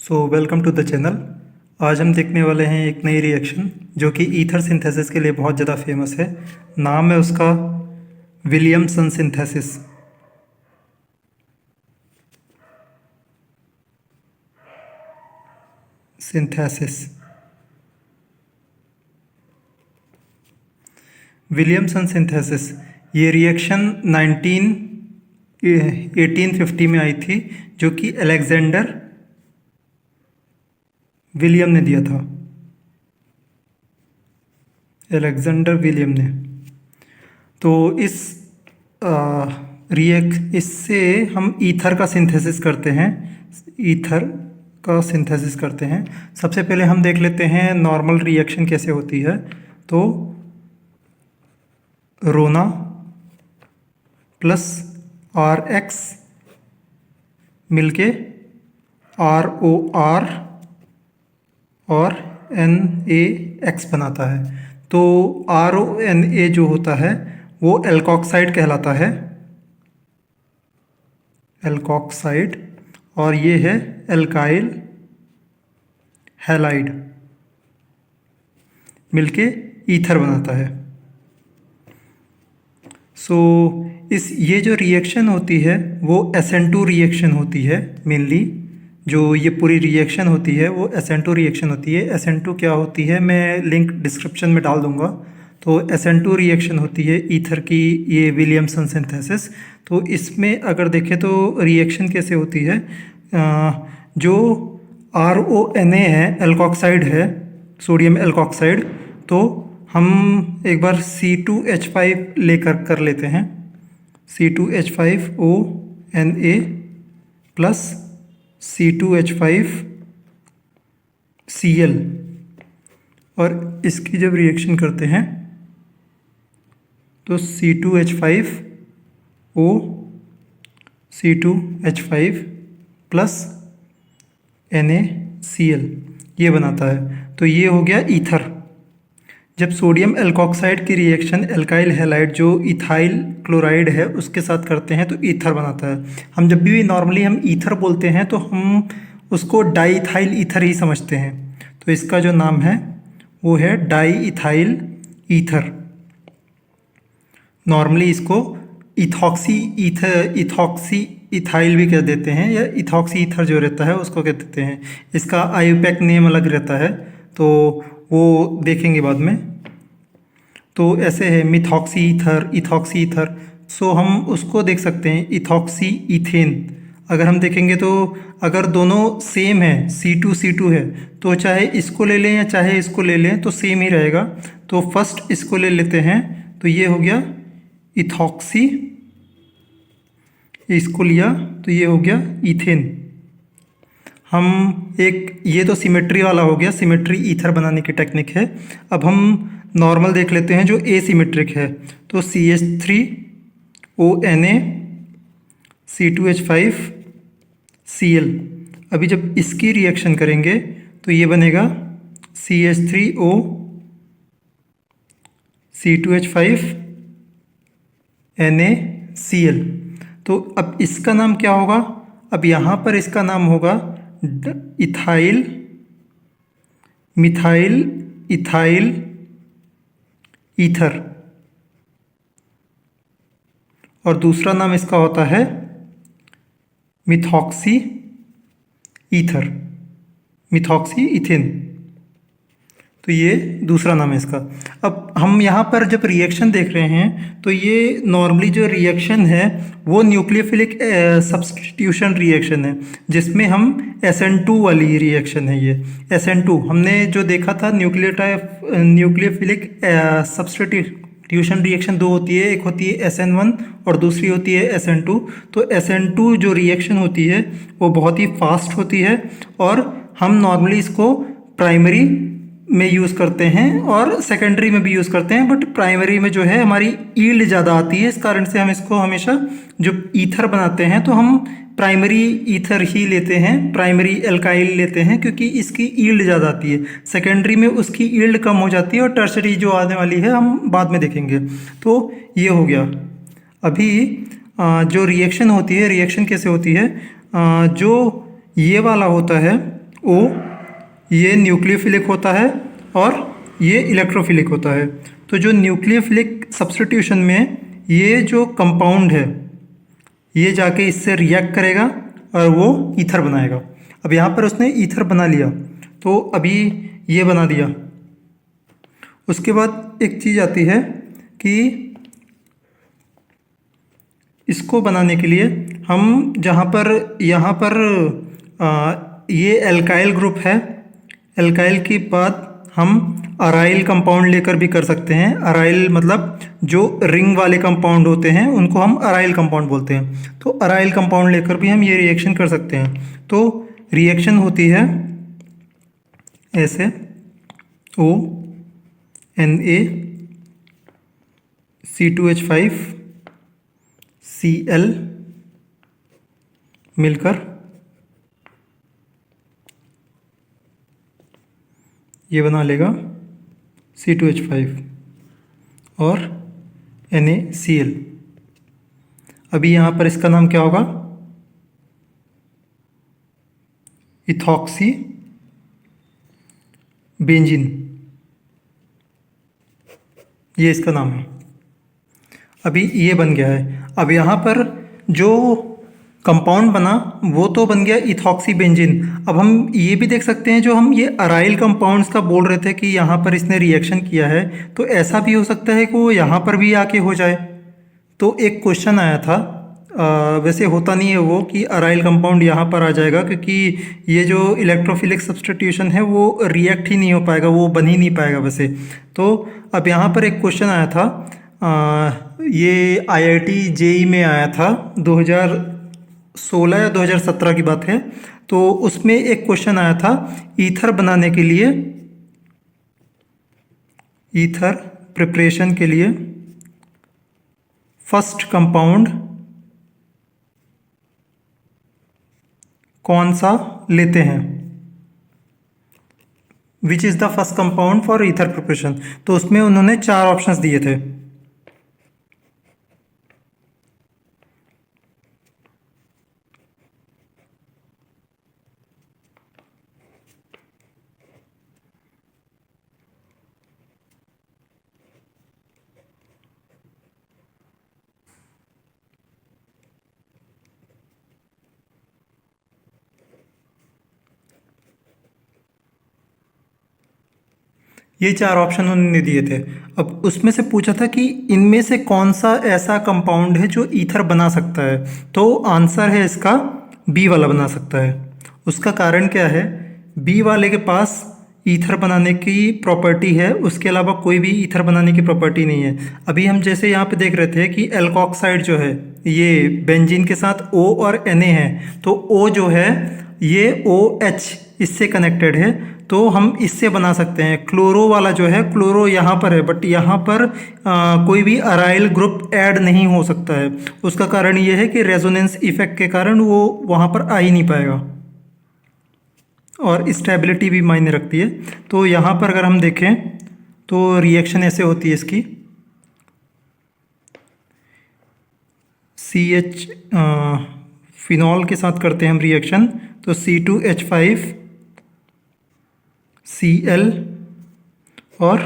Welcome to the channel. आज हम देखने वाले हैं एक नई रिएक्शन जो कि ईथर सिंथेसिस के लिए बहुत ज़्यादा फेमस है। नाम है उसका विलियमसन सिंथेसिस। विलियमसन सिंथेसिस ये रिएक्शन 1850 में आई थी, जो कि अलेक्जेंडर विलियम ने दिया था। अलेक्जेंडर विलियम ने। तो इससे हम ईथर का सिंथेसिस करते हैं। सबसे पहले हम देख लेते हैं नॉर्मल रिएक्शन कैसे होती है। तो रोना प्लस RX मिलके ROR और NaX बनाता है। तो RONA जो होता है वो एल्कोक्साइड कहलाता है, एल्कोक्साइड, और ये है एल्काइल हैलाइड मिलके ईथर बनाता है। ये जो रिएक्शन होती है वो SN2 रिएक्शन होती है। मेनली जो ये पूरी रिएक्शन होती है वो SN2 रिएक्शन होती है। SN2 क्या होती है मैं लिंक डिस्क्रिप्शन में डाल दूंगा। तो SN2 रिएक्शन होती है ईथर की, ये विलियमसन सिंथेसिस। तो इसमें अगर देखें तो रिएक्शन कैसे होती है, जो RONA है, एल्कोक्साइड है, सोडियम एल्कोक्साइड, तो हम एक बार C2H5 लेकर कर लेते हैं। C2H5ONa प्लस C2H5Cl, और इसकी जब रिएक्शन करते हैं तो C2H5O C2H5 प्लस NaCl ये बनाता है। तो ये हो गया ईथर। जब सोडियम एल्कोक्साइड की रिएक्शन एल्काइल हैलाइड जो इथाइल क्लोराइड है उसके साथ करते हैं तो ईथर बनाता है। हम जब भी नॉर्मली हम ईथर बोलते हैं तो हम उसको डाईइथाइल ईथर ही समझते हैं। तो इसका जो नाम है वो है डाईइथाइल ईथर। नॉर्मली इसको इथॉक्सी इथाइल भी कह देते हैं, या इथॉक्सी ईथर जो रहता है उसको कह देते हैं। इसका आईयूपैक नेम अलग रहता है, तो वो देखेंगे बाद में। तो ऐसे है मिथॉक्सी ईथर, इथॉक्सी ईथर। हम उसको देख सकते हैं इथॉक्सी ईथेन। अगर हम देखेंगे तो अगर दोनों सेम है, C2 है, तो चाहे इसको ले लें या चाहे इसको ले लें तो सेम ही रहेगा। तो फर्स्ट इसको ले लेते हैं, तो ये हो गया इथॉक्सी, इसको लिया तो ये हो गया ईथेन। हम एक ये तो सिमेट्री वाला हो गया, सिमेट्री ईथर बनाने की टेक्निक है। अब हम नॉर्मल देख लेते हैं जो एसिमेट्रिक है। तो CH3ONa C2H5Cl। अभी जब इसकी रिएक्शन करेंगे तो ये बनेगा CH3O C2H5NaCl। तो अब इसका नाम क्या होगा, अब यहाँ पर इसका नाम होगा इथाइल मिथाइल इथाइल ईथर, और दूसरा नाम इसका होता है मिथॉक्सी ईथर, मिथॉक्सी इथेन। तो ये दूसरा नाम है इसका। अब हम यहाँ पर जब रिएक्शन देख रहे हैं तो ये नॉर्मली जो रिएक्शन है वो न्यूक्लियोफिलिक सब्स्टिट्यूशन रिएक्शन है, जिसमें हम SN2 वाली रिएक्शन है। ये SN2 हमने जो देखा था, न्यूक्लियोफिलिक सब्स्टिट्यूशन रिएक्शन दो होती है, एक होती है SN1 और दूसरी होती है SN2। तो SN2 जो रिएक्शन होती है वो बहुत ही फास्ट होती है, और हम नॉर्मली इसको प्राइमरी में यूज़ करते हैं और सेकेंडरी में भी यूज़ करते हैं। बट प्राइमरी में जो है हमारी ईल्ड ज़्यादा आती है, इस कारण से हम इसको हमेशा जो ईथर बनाते हैं तो हम प्राइमरी ईथर ही लेते हैं, प्राइमरी एल्काइल लेते हैं, क्योंकि इसकी ईल्ड ज़्यादा आती है। सेकेंडरी में उसकी ईल्ड कम हो जाती है, और टर्शरी जो आने वाली है हम बाद में देखेंगे। तो ये हो गया। अभी जो रिएक्शन होती है, रिएक्शन कैसे होती है, जो ये वाला होता है ओ, ये न्यूक्लियोफिलिक होता है और ये इलेक्ट्रोफिलिक होता है। तो जो न्यूक्लियोफिलिक सब्स्टिट्यूशन में ये जो कंपाउंड है ये जाके इससे रिएक्ट करेगा और वो ईथर बनाएगा। अब यहाँ पर उसने ईथर बना लिया, तो अभी ये बना दिया। उसके बाद एक चीज़ आती है कि इसको बनाने के लिए हम जहाँ पर यहाँ पर ये एल्काइल ग्रुप है, एल्काइल के बाद हम अराइल कंपाउंड लेकर भी कर सकते हैं। अराइल मतलब जो रिंग वाले कंपाउंड होते हैं उनको हम अराइल कंपाउंड बोलते हैं। तो अराइल कंपाउंड लेकर भी हम ये रिएक्शन कर सकते हैं। तो रिएक्शन होती है ऐसे, ओ Na C2H5 Cl मिलकर ये बना लेगा C2H5 और NaCl। अभी यहाँ पर इसका नाम क्या होगा? इथॉक्सी बेंजीन, ये इसका नाम है। अभी ये बन गया है। अब यहाँ पर जो कंपाउंड बना वो तो बन गया इथॉक्सी बेंजीन। अब हम ये भी देख सकते हैं, जो हम ये अराइल कंपाउंड्स का बोल रहे थे कि यहाँ पर इसने रिएक्शन किया है, तो ऐसा भी हो सकता है कि वो यहाँ पर भी आके हो जाए। तो एक क्वेश्चन आया था, वैसे होता नहीं है वो कि अराइल कंपाउंड यहाँ पर आ जाएगा, क्योंकि ये जो इलेक्ट्रोफिलिक सब्स्टिट्यूशन है वो रिएक्ट ही नहीं हो पाएगा, वो बन ही नहीं पाएगा वैसे। तो अब यहाँ पर एक क्वेश्चन आया था, ये IIT JEE में आया था 2016 या 2017 की बात है। तो उसमें एक क्वेश्चन आया था, ईथर बनाने के लिए, ईथर प्रिपरेशन के लिए फर्स्ट कंपाउंड कौन सा लेते हैं? Which is the first compound for ether preparation. तो उसमें उन्होंने 4 ऑप्शंस दिए थे। ये 4 ऑप्शन उन्होंने दिए थे। अब उसमें से पूछा था कि इनमें से कौन सा ऐसा कंपाउंड है जो ईथर बना सकता है। तो आंसर है इसका बी वाला बना सकता है। उसका कारण क्या है? बी वाले के पास ईथर बनाने की प्रॉपर्टी है, उसके अलावा कोई भी ईथर बनाने की प्रॉपर्टी नहीं है। अभी हम जैसे यहाँ पे देख रहे थे कि एल्कोक्साइड जो है ये बेंजीन के साथ O और Na है, तो O जो है ये OH इससे कनेक्टेड है, तो हम इससे बना सकते हैं। क्लोरो वाला जो है, क्लोरो यहाँ पर है, बट यहाँ पर कोई भी अराइल ग्रुप ऐड नहीं हो सकता है। उसका कारण ये है कि रेजोनेंस इफेक्ट के कारण वो वहाँ पर आ ही नहीं पाएगा, और स्टेबिलिटी भी मायने रखती है। तो यहाँ पर अगर हम देखें तो रिएक्शन ऐसे होती है इसकी, CH फिनॉल के साथ करते हैं हम रिएक्शन, तो C2H5 Cl और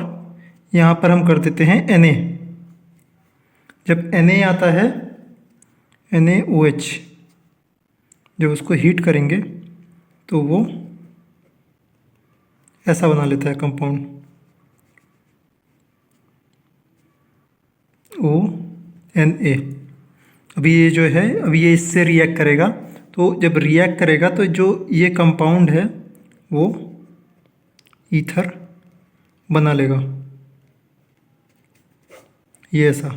यहाँ पर हम कर देते हैं Na। जब Na आता है NaOH, जब उसको हीट करेंगे तो वो ऐसा बना लेता है कंपाउंड ONa। अभी ये जो है, अभी ये इससे रिएक्ट करेगा, तो जब रिएक्ट करेगा तो जो ये कंपाउंड है वो ईथर बना लेगा, ये ऐसा।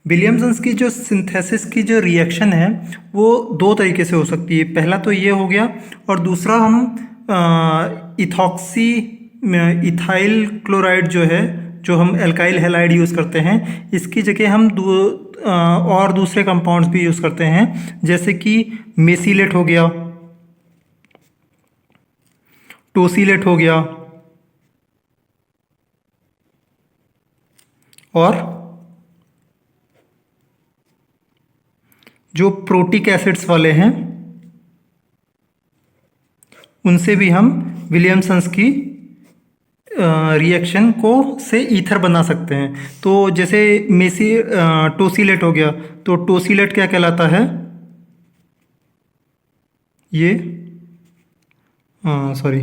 विलियमसन्स की जो सिंथेसिस की जो रिएक्शन है वो 2 तरीके से हो सकती है। पहला तो ये हो गया, और दूसरा हम इथॉक्सी इथाइल क्लोराइड जो है, जो हम एल्काइल हैलाइड यूज़ करते हैं, इसकी जगह हम और दूसरे कंपाउंड्स भी यूज़ करते हैं, जैसे कि मेसिलेट हो गया, टोसिलेट हो गया, और जो प्रोटिक एसिड्स वाले हैं उनसे भी हम विलियमसन्स की रिएक्शन को से ईथर बना सकते हैं। तो जैसे टोसिलेट हो गया, तो टोसिलेट क्या कहलाता है? ये सॉरी,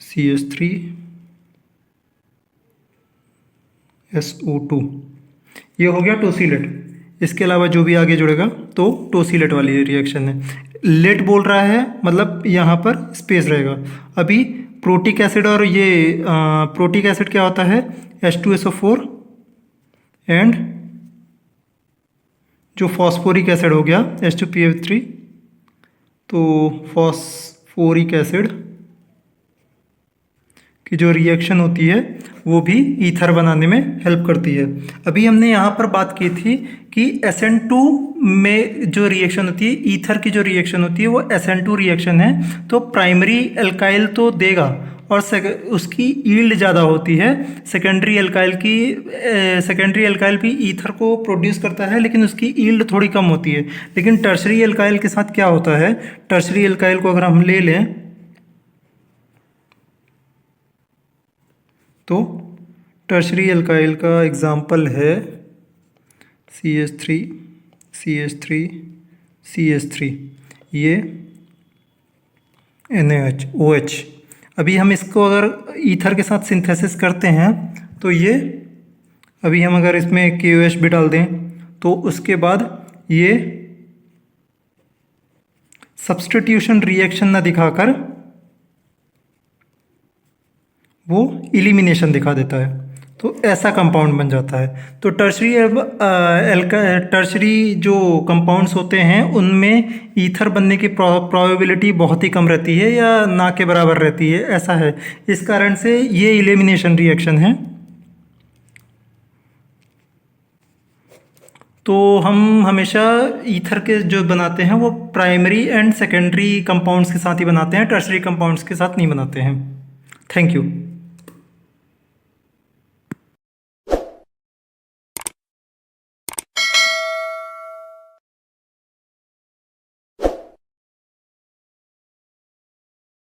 CH3SO2, ये हो गया टोसिलेट। इसके अलावा जो भी आगे जुड़ेगा तो टोसिलेट वाली रिएक्शन है। लेट बोल रहा है मतलब यहाँ पर स्पेस रहेगा। अभी प्रोटिक एसिड और ये प्रोटिक एसिड क्या होता है? H2SO4 एंड जो फॉस्फोरिक एसिड हो गया H2PF3, तो फॉस्फोरिक एसिड की जो रिएक्शन होती है वो भी ईथर बनाने में हेल्प करती है। अभी हमने यहाँ पर बात की थी कि SN2 में जो रिएक्शन होती है, ईथर की जो रिएक्शन होती है वो SN2 रिएक्शन है। तो प्राइमरी एल्काइल तो देगा और उसकी यील्ड ज़्यादा होती है। सेकेंडरी एल्काइल भी ईथर को प्रोड्यूस करता है लेकिन उसकी यील्ड थोड़ी कम होती है। लेकिन टर्शरी एल्काइल के साथ क्या होता है? टर्शरी एल्काइल को अगर हम ले लें तो टर्शरी एल्काइल का एग्जाम्पल है CH3, CH3, CH3, ये NaOH, OH। अभी हम इसको अगर ईथर के साथ सिंथेसिस करते हैं तो ये, अभी हम अगर इसमें KOH भी डाल दें तो उसके बाद ये सब्स्टिट्यूशन रिएक्शन ना दिखाकर वो इलिमिनेशन दिखा देता है, तो ऐसा कंपाउंड बन जाता है। तो टर्शरी जो कंपाउंड्स होते हैं उनमें ईथर बनने की प्रोबेबिलिटी बहुत ही कम रहती है या ना के बराबर रहती है, ऐसा है। इस कारण से ये इलिमिनेशन रिएक्शन है। तो हम हमेशा ईथर के जो बनाते हैं वो प्राइमरी एंड सेकेंडरी कंपाउंड्स के साथ ही बनाते हैं, टर्शरी कंपाउंड्स के साथ नहीं बनाते हैं। Thank you.